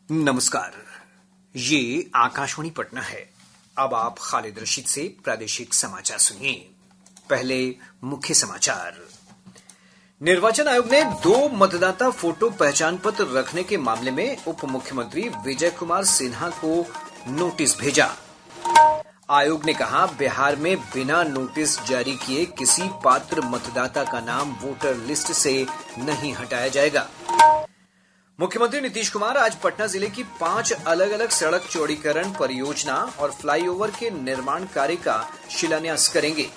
नमस्कार। ये आकाशवाणी पटना है। अब आप खालिद रशीद से प्रादेशिक समाचार सुनिए। पहले मुख्य समाचार। निर्वाचन आयोग ने 2 मतदाता फोटो पहचान पत्र रखने के मामले में उप मुख्यमंत्री विजय कुमार सिन्हा को नोटिस भेजा। आयोग ने कहा, बिहार में बिना नोटिस जारी किए किसी पात्र मतदाता का नाम वोटर लिस्ट से नहीं हटाया जाएगा। मुख्यमंत्री नीतीश कुमार आज पटना जिले की 5 अलग अलग सड़क चौड़ीकरण परियोजना और फ्लाईओवर के निर्माण कार्य का शिलान्यास करेंगे।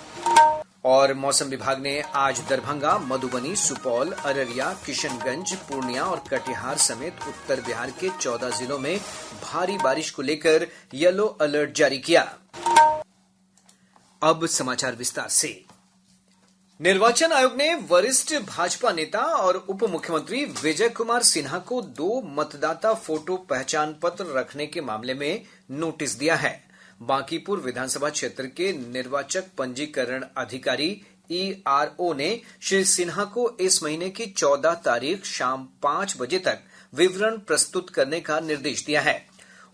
और मौसम विभाग ने आज दरभंगा, मधुबनी, सुपौल, अररिया, किशनगंज, पूर्णिया और कटिहार समेत उत्तर बिहार के 14 जिलों में भारी बारिश को लेकर येलो अलर्ट जारी किया। अब समाचार विस्तार से। निर्वाचन आयोग ने वरिष्ठ भाजपा नेता और उप मुख्यमंत्री विजय कुमार सिन्हा को 2 मतदाता फोटो पहचान पत्र रखने के मामले में नोटिस दिया है। बांकीपुर विधानसभा क्षेत्र के निर्वाचक पंजीकरण अधिकारी ERO ने श्री सिन्हा को इस महीने की 14 तारीख शाम 5 बजे तक विवरण प्रस्तुत करने का निर्देश दिया है।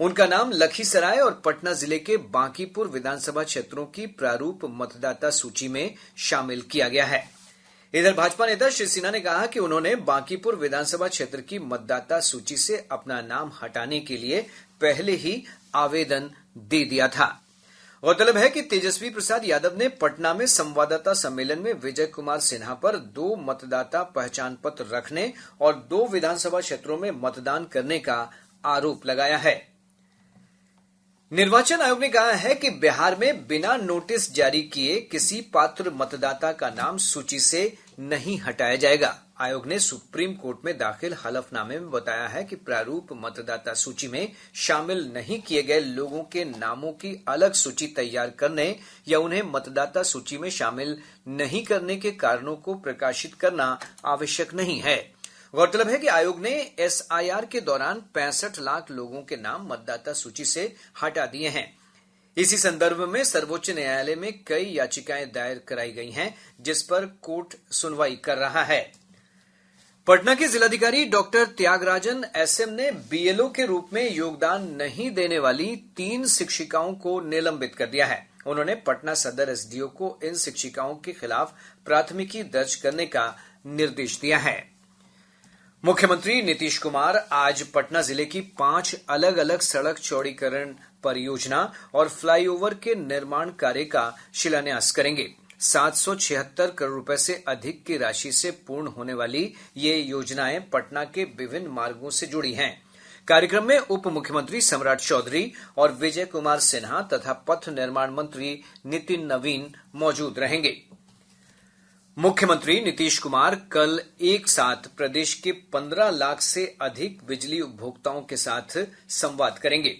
उनका नाम लखीसराय और पटना जिले के बांकीपुर विधानसभा क्षेत्रों की प्रारूप मतदाता सूची में शामिल किया गया है। इधर भाजपा नेता श्री सिन्हा ने कहा कि उन्होंने बांकीपुर विधानसभा क्षेत्र की मतदाता सूची से अपना नाम हटाने के लिए पहले ही आवेदन दे दिया था। गौरतलब है कि तेजस्वी प्रसाद यादव ने पटना में संवाददाता सम्मेलन में विजय कुमार सिन्हा पर 2 मतदाता पहचान पत्र रखने और 2 विधानसभा क्षेत्रों में मतदान करने का आरोप लगाया है। निर्वाचन आयोग ने कहा है कि बिहार में बिना नोटिस जारी किए किसी पात्र मतदाता का नाम सूची से नहीं हटाया जाएगा। आयोग ने सुप्रीम कोर्ट में दाखिल हलफनामे में बताया है कि प्रारूप मतदाता सूची में शामिल नहीं किए गए लोगों के नामों की अलग सूची तैयार करने या उन्हें मतदाता सूची में शामिल नहीं करने के कारणों को प्रकाशित करना आवश्यक नहीं है। गौरतलब है कि आयोग ने SIR के दौरान 65 लाख लोगों के नाम मतदाता सूची से हटा दिए हैं। इसी संदर्भ में सर्वोच्च न्यायालय में कई याचिकाएं दायर कराई गई हैं, जिस पर कोर्ट सुनवाई कर रहा है। पटना के जिलाधिकारी डॉक्टर त्यागराजन SM ने BLO के रूप में योगदान नहीं देने वाली 3 शिक्षिकाओं को निलंबित कर दिया है। उन्होंने पटना सदर SDO को इन शिक्षिकाओं के खिलाफ प्राथमिकी दर्ज करने का निर्देश दिया है। मुख्यमंत्री नीतीश कुमार आज पटना जिले की 5 अलग अलग सड़क चौड़ीकरण परियोजना और फ्लाईओवर के निर्माण कार्य का शिलान्यास करेंगे। 776 करोड़ रुपए से अधिक की राशि से पूर्ण होने वाली ये योजनाएं पटना के विभिन्न मार्गों से जुड़ी हैं। कार्यक्रम में उप मुख्यमंत्री सम्राट चौधरी और विजय कुमार सिन्हा तथा पथ निर्माण मंत्री नितिन नवीन मौजूद रहेंगे। मुख्यमंत्री नीतीश कुमार कल एक साथ प्रदेश के 15 लाख से अधिक बिजली उपभोक्ताओं के साथ संवाद करेंगे।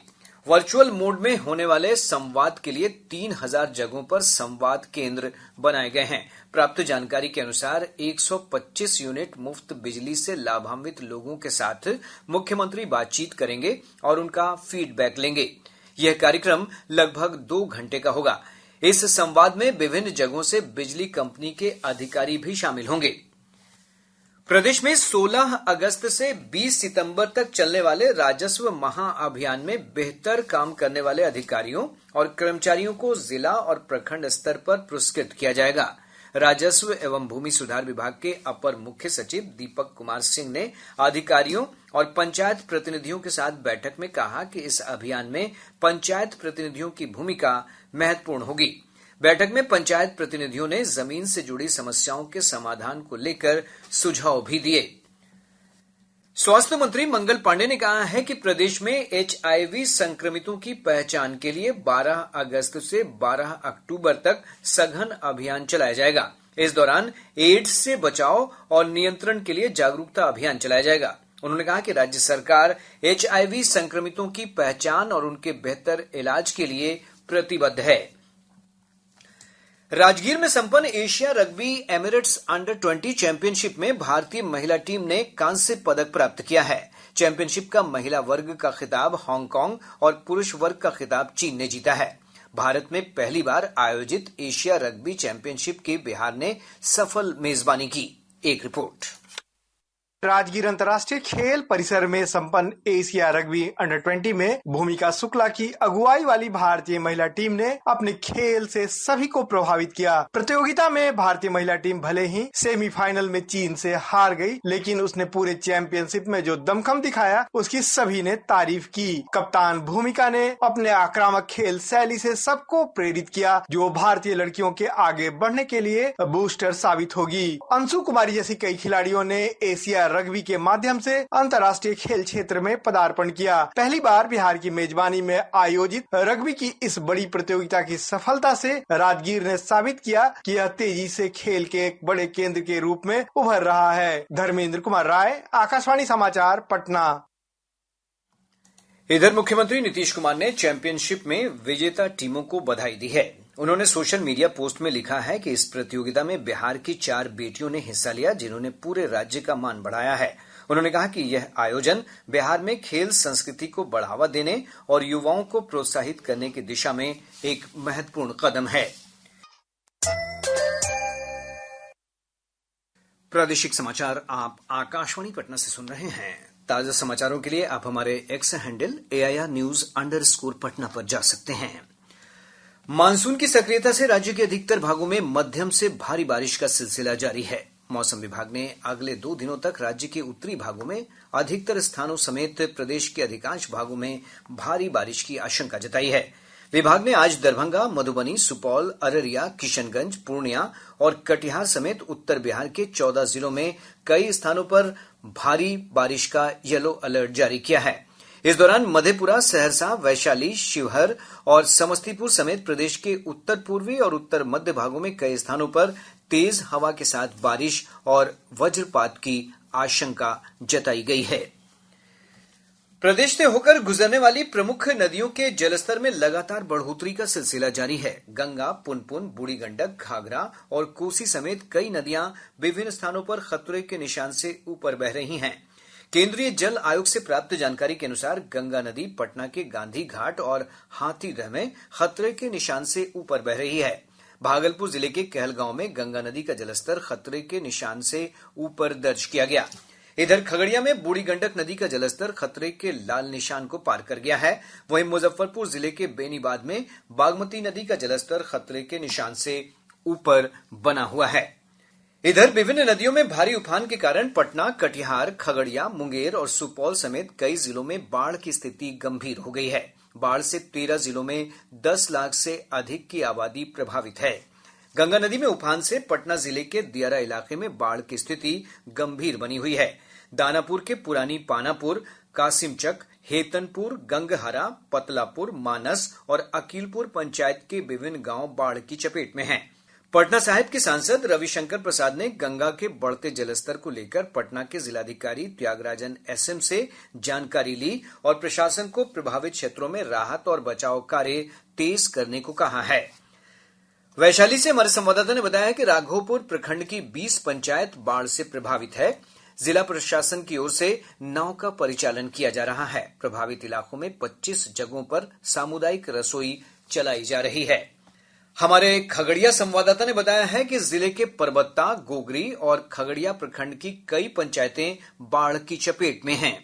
वर्चुअल मोड में होने वाले संवाद के लिए 3000 जगहों पर संवाद केंद्र बनाए गए हैं। प्राप्त जानकारी के अनुसार 125 यूनिट मुफ्त बिजली से लाभान्वित लोगों के साथ मुख्यमंत्री बातचीत करेंगे और उनका फीडबैक लेंगे। यह कार्यक्रम लगभग 2 घंटे का होगा। इस संवाद में विभिन्न जगहों से बिजली कंपनी के अधिकारी भी शामिल होंगे। प्रदेश में 16 अगस्त से 20 सितंबर तक चलने वाले राजस्व महाअभियान में बेहतर काम करने वाले अधिकारियों और कर्मचारियों को जिला और प्रखंड स्तर पर पुरस्कृत किया जाएगा। राजस्व एवं भूमि सुधार विभाग के अपर मुख्य सचिव दीपक कुमार सिंह ने अधिकारियों और पंचायत प्रतिनिधियों के साथ बैठक में कहा कि इस अभियान में पंचायत प्रतिनिधियों की भूमिका महत्वपूर्ण होगी। बैठक में पंचायत प्रतिनिधियों ने जमीन से जुड़ी समस्याओं के समाधान को लेकर सुझाव भी दिए। स्वास्थ्य मंत्री मंगल पांडे ने कहा है कि प्रदेश में HIV संक्रमितों की पहचान के लिए 12 अगस्त से 12 अक्टूबर तक सघन अभियान चलाया जाएगा। इस दौरान एड्स से बचाव और नियंत्रण के लिए जागरूकता अभियान चलाया जाएगा। उन्होंने कहा कि राज्य सरकार HIV संक्रमितों की पहचान और उनके बेहतर इलाज के लिए प्रतिबद्ध है। राजगीर में संपन्न एशिया रग्बी एमिरेट्स अंडर-20 चैंपियनशिप में भारतीय महिला टीम ने कांस्य पदक प्राप्त किया है। चैंपियनशिप का महिला वर्ग का खिताब हांगकांग और पुरुष वर्ग का खिताब चीन ने जीता है। भारत में पहली बार आयोजित एशिया रग्बी चैंपियनशिप की बिहार ने सफल मेजबानी की। एक रिपोर्ट। राजगीर अंतर्राष्ट्रीय खेल परिसर में संपन्न एशिया रग्बी अंडर-20 में भूमिका शुक्ला की अगुवाई वाली भारतीय महिला टीम ने अपने खेल से सभी को प्रभावित किया। प्रतियोगिता में भारतीय महिला टीम भले ही सेमीफाइनल में चीन से हार गई, लेकिन उसने पूरे चैंपियनशिप में जो दमखम दिखाया उसकी सभी ने तारीफ की। कप्तान भूमिका ने अपने आक्रामक खेल शैली से सबको प्रेरित किया, जो भारतीय लड़कियों के आगे बढ़ने के लिए बूस्टर साबित होगी। अंशु कुमारी जैसी कई खिलाड़ियों ने एशिया रग्बी के माध्यम से अंतर्राष्ट्रीय खेल क्षेत्र में पदार्पण किया। पहली बार बिहार की मेजबानी में आयोजित रग्बी की इस बड़ी प्रतियोगिता की सफलता से राजगीर ने साबित किया कि यह तेजी से खेल के एक बड़े केंद्र के रूप में उभर रहा है। धर्मेंद्र कुमार राय, आकाशवाणी समाचार, पटना। इधर मुख्यमंत्री नीतीश कुमार ने चैंपियनशिप में विजेता टीमों को बधाई दी है। उन्होंने सोशल मीडिया पोस्ट में लिखा है कि इस प्रतियोगिता में बिहार की 4 बेटियों ने हिस्सा लिया, जिन्होंने पूरे राज्य का मान बढ़ाया है। उन्होंने कहा कि यह आयोजन बिहार में खेल संस्कृति को बढ़ावा देने और युवाओं को प्रोत्साहित करने की दिशा में एक महत्वपूर्ण कदम है। प्रादेशिक समाचार आप आकाशवाणी पटना से सुन रहे हैं। ताजा समाचारों के लिए आप हमारे एक्स हैंडल AIR_News_पटना पर जा सकते हैं। मानसून की सक्रियता से राज्य के अधिकतर भागों में मध्यम से भारी बारिश का सिलसिला जारी है। मौसम विभाग ने अगले 2 दिनों तक राज्य के उत्तरी भागों में अधिकतर स्थानों समेत प्रदेश के अधिकांश भागों में भारी बारिश की आशंका जताई है। विभाग ने आज दरभंगा, मधुबनी, सुपौल, अररिया, किशनगंज, पूर्णिया और कटिहार समेत उत्तर बिहार के 14 जिलों में कई स्थानों पर भारी बारिश का येलो अलर्ट जारी किया है। इस दौरान मधेपुरा, सहरसा, वैशाली, शिवहर और समस्तीपुर समेत प्रदेश के उत्तर पूर्वी और उत्तर मध्य भागों में कई स्थानों पर तेज हवा के साथ बारिश और वज्रपात की आशंका जताई गई है। प्रदेश से होकर गुजरने वाली प्रमुख नदियों के जलस्तर में लगातार बढ़ोतरी का सिलसिला जारी है। गंगा, पुनपुन, बूढ़ी गंडक, घाघरा और कोसी समेत कई नदियां विभिन्न स्थानों पर खतरे के निशान से ऊपर बह रही हैं। केंद्रीय जल आयोग से प्राप्त जानकारी के अनुसार गंगा नदी पटना के गांधी घाट और हाथीदह में खतरे के निशान से ऊपर बह रही है। भागलपुर जिले के कहलगांव में गंगा नदी का जलस्तर खतरे के निशान से ऊपर दर्ज किया गया। इधर खगड़िया में बूढ़ी गंडक नदी का जलस्तर खतरे के लाल निशान को पार कर गया है। वहीं मुजफ्फरपुर जिले के बेनीबाद में बागमती नदी का जलस्तर खतरे के निशान से ऊपर बना हुआ है। इधर विभिन्न नदियों में भारी उफान के कारण पटना, कटिहार, खगड़िया, मुंगेर और सुपौल समेत कई जिलों में बाढ़ की स्थिति गंभीर हो गई है। बाढ़ से 13 जिलों में 10 लाख से अधिक की आबादी प्रभावित है। गंगा नदी में उफान से पटना जिले के दियारा इलाके में बाढ़ की स्थिति गंभीर बनी हुई है। दानापुर के पुरानी पानापुर, कासिमचक, हेतनपुर, गंगहरा, पतलापुर, मानस और अकीलपुर पंचायत के विभिन्न गांव बाढ़ की चपेट में हैं। पटना साहिब के सांसद रविशंकर प्रसाद ने गंगा के बढ़ते जलस्तर को लेकर पटना के जिलाधिकारी त्यागराजन SM से जानकारी ली और प्रशासन को प्रभावित क्षेत्रों में राहत और बचाव कार्य तेज करने को कहा है। वैशाली से हमारे संवाददाता ने बताया कि राघोपुर प्रखंड की 20 पंचायत बाढ़ से प्रभावित है। जिला प्रशासन की ओर से नाव का परिचालन किया जा रहा है। प्रभावित इलाकों में 25 जगहों पर सामुदायिक रसोई चलाई जा रही है। हमारे खगड़िया संवाददाता ने बताया है कि जिले के परबत्ता, गोगरी और खगड़िया प्रखंड की कई पंचायतें बाढ़ की चपेट में हैं।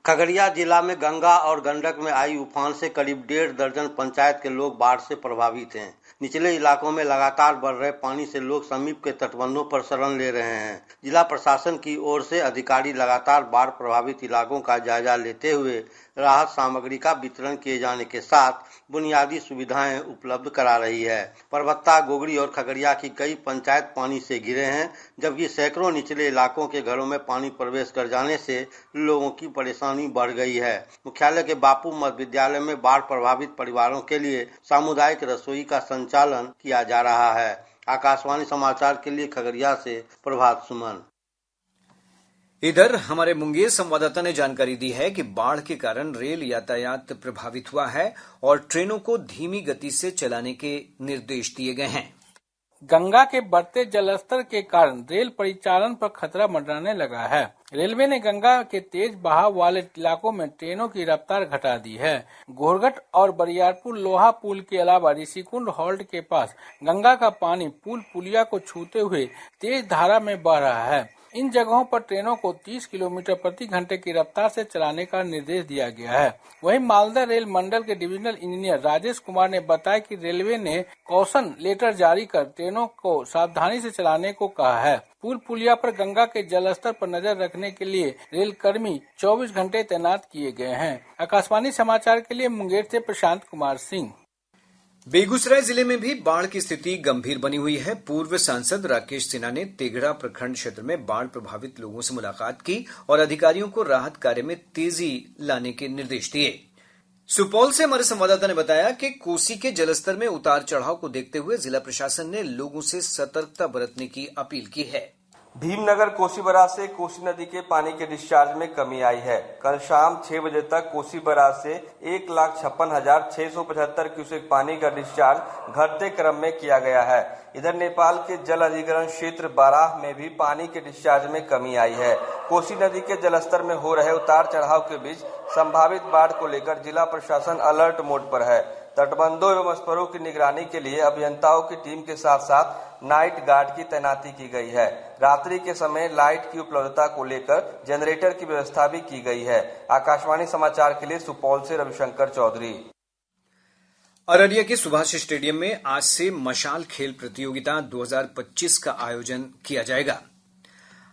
खगड़िया जिला में गंगा और गंडक में आई उफान से करीब 1.5 दर्जन पंचायत के लोग बाढ़ से प्रभावित हैं। निचले इलाकों में लगातार बढ़ रहे पानी से लोग समीप के तटबंधों पर शरण ले रहे हैं। जिला प्रशासन की ओर से अधिकारी लगातार बाढ़ प्रभावित इलाकों का जायजा लेते हुए राहत सामग्री का वितरण किए जाने के साथ बुनियादी सुविधाएं उपलब्ध करा रही है। परबत्ता, गोगरी और खगड़िया की कई पंचायत पानी से घिरे हैं, जबकि सैकड़ों निचले इलाकों के घरों में पानी प्रवेश कर जाने से लोगों की परेशानी बढ़ गई है। मुख्यालय के बापू मध्य विद्यालय में बाढ़ प्रभावित परिवारों के लिए सामुदायिक रसोई का संचालन किया जा रहा है। आकाशवाणी समाचार के लिए खगड़िया से प्रभात सुमन। इधर हमारे मुंगेर संवाददाता ने जानकारी दी है कि बाढ़ के कारण रेल यातायात प्रभावित हुआ है और ट्रेनों को धीमी गति से चलाने के निर्देश दिए गए हैं। गंगा के बढ़ते जलस्तर के कारण रेल परिचालन पर खतरा मंडराने लगा है। रेलवे ने गंगा के तेज बहाव वाले इलाकों में ट्रेनों की रफ्तार घटा दी है। घोरघट और बरियारपुर लोहा पुल के अलावा ऋषिकुंड हॉल्ट के पास गंगा का पानी पुल पुलिया को छूते हुए तेज धारा में बह रहा है। इन जगहों पर ट्रेनों को 30 किलोमीटर प्रति घंटे की रफ्तार से चलाने का निर्देश दिया गया है। वहीं मालदा रेल मंडल के डिविजनल इंजीनियर राजेश कुमार ने बताया कि रेलवे ने कॉशन लेटर जारी कर ट्रेनों को सावधानी से चलाने को कहा है। पुल पुलिया पर गंगा के जलस्तर पर नजर रखने के लिए रेल कर्मी 24 घंटे तैनात किए गए हैं। आकाशवाणी समाचार के लिए मुंगेर से प्रशांत कुमार सिंह। बेगूसराय जिले में भी बाढ़ की स्थिति गंभीर बनी हुई है। पूर्व सांसद राकेश सिन्हा ने तेघड़ा प्रखंड क्षेत्र में बाढ़ प्रभावित लोगों से मुलाकात की और अधिकारियों को राहत कार्य में तेजी लाने के निर्देश दिए। सुपौल से हमारे संवाददाता ने बताया कि कोसी के जलस्तर में उतार चढ़ाव को देखते हुए जिला प्रशासन ने लोगों से सतर्कता बरतने की अपील की है। भीमनगर कोसी बराज से कोसी नदी के पानी के डिस्चार्ज में कमी आई है। कल शाम 6 बजे तक कोसी बराज से 1,56,675 क्यूसेक पानी का डिस्चार्ज घटते क्रम में किया गया है। इधर नेपाल के जल अधिग्रहण क्षेत्र बाराह में भी पानी के डिस्चार्ज में कमी आई है। कोसी नदी के जलस्तर में हो रहे उतार चढ़ाव के बीच संभावित बाढ़ को लेकर जिला प्रशासन अलर्ट मोड पर है। तटबंधों एवं स्परों की निगरानी के लिए अभियंताओं की टीम के साथ साथ नाइट गार्ड की तैनाती की गई है। रात्रि के समय लाइट की उपलब्धता को लेकर जनरेटर की व्यवस्था भी की गई है। आकाशवाणी समाचार के लिए सुपौल से रविशंकर चौधरी। अररिया के सुभाष स्टेडियम में आज से मशाल खेल प्रतियोगिता 2025 का आयोजन किया जाएगा।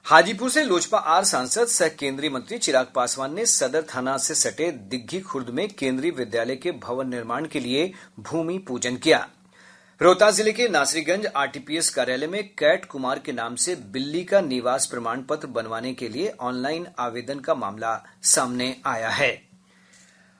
हाजीपुर से लोजपा आर सांसद सह केंद्रीय मंत्री चिराग पासवान ने सदर थाना से सटे दिग्घी खुर्द में केंद्रीय विद्यालय के भवन निर्माण के लिए भूमि पूजन किया। रोहतास जिले के नासरीगंज आरटीपीएस कार्यालय में कैट कुमार के नाम से बिल्ली का निवास प्रमाण पत्र बनवाने के लिए ऑनलाइन आवेदन का मामला सामने आया है।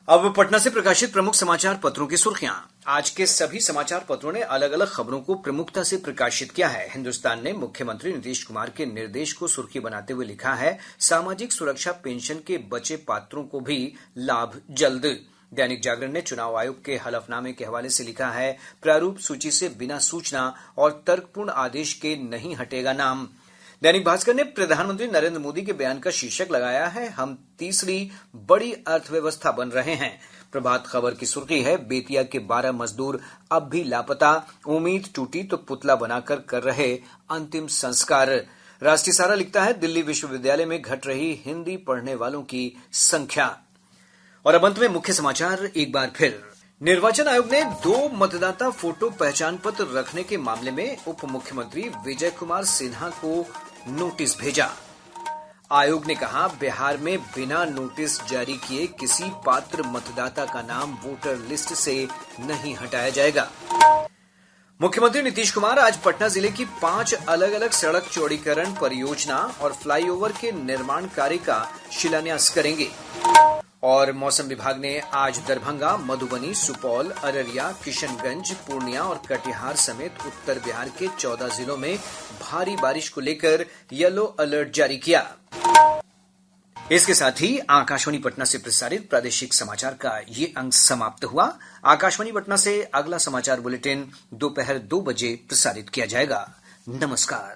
अब पटना से प्रकाशित प्रमुख समाचार पत्रों की सुर्खियां। आज के सभी समाचार पत्रों ने अलग अलग खबरों को प्रमुखता से प्रकाशित किया है। हिन्दुस्तान ने मुख्यमंत्री नीतीश कुमार के निर्देश को सुर्खी बनाते हुए लिखा है, सामाजिक सुरक्षा पेंशन के बचे पात्रों को भी लाभ जल्द। दैनिक जागरण ने चुनाव आयोग के हलफनामे के हवाले से लिखा है, प्रारूप सूची से बिना सूचना और तर्कपूर्ण आदेश के नहीं हटेगा नाम। दैनिक भास्कर ने प्रधानमंत्री नरेंद्र मोदी के बयान का शीर्षक लगाया है, हम तीसरी बड़ी अर्थव्यवस्था बन रहे हैं। प्रभात खबर की सुर्खी है, बेतिया के 12 मजदूर अब भी लापता, उम्मीद टूटी तो पुतला बनाकर कर रहे अंतिम संस्कार। राष्ट्रीय सहारा लिखता है, दिल्ली विश्वविद्यालय में घट रही हिंदी पढ़ने वालों की संख्या। और अब अंत में मुख्य समाचार एक बार फिर। निर्वाचन आयोग ने 2 मतदाता फोटो पहचान पत्र रखने के मामले में उप मुख्यमंत्री विजय कुमार सिन्हा को नोटिस भेजा। आयोग ने कहा, बिहार में बिना नोटिस जारी किए किसी पात्र मतदाता का नाम वोटर लिस्ट से नहीं हटाया जाएगा। मुख्यमंत्री नीतीश कुमार आज पटना जिले की 5 अलग अलग सड़क चौड़ीकरण परियोजना और फ्लाईओवर के निर्माण कार्य का शिलान्यास करेंगे। और मौसम विभाग ने आज दरभंगा, मधुबनी, सुपौल, अररिया, किशनगंज, पूर्णिया और कटिहार समेत उत्तर बिहार के 14 जिलों में भारी बारिश को लेकर येलो अलर्ट जारी किया। इसके साथ ही आकाशवाणी पटना से प्रसारित प्रादेशिक समाचार का ये अंक समाप्त हुआ। आकाशवाणी पटना से अगला समाचार बुलेटिन दोपहर 2 बजे प्रसारित किया जाएगा। नमस्कार।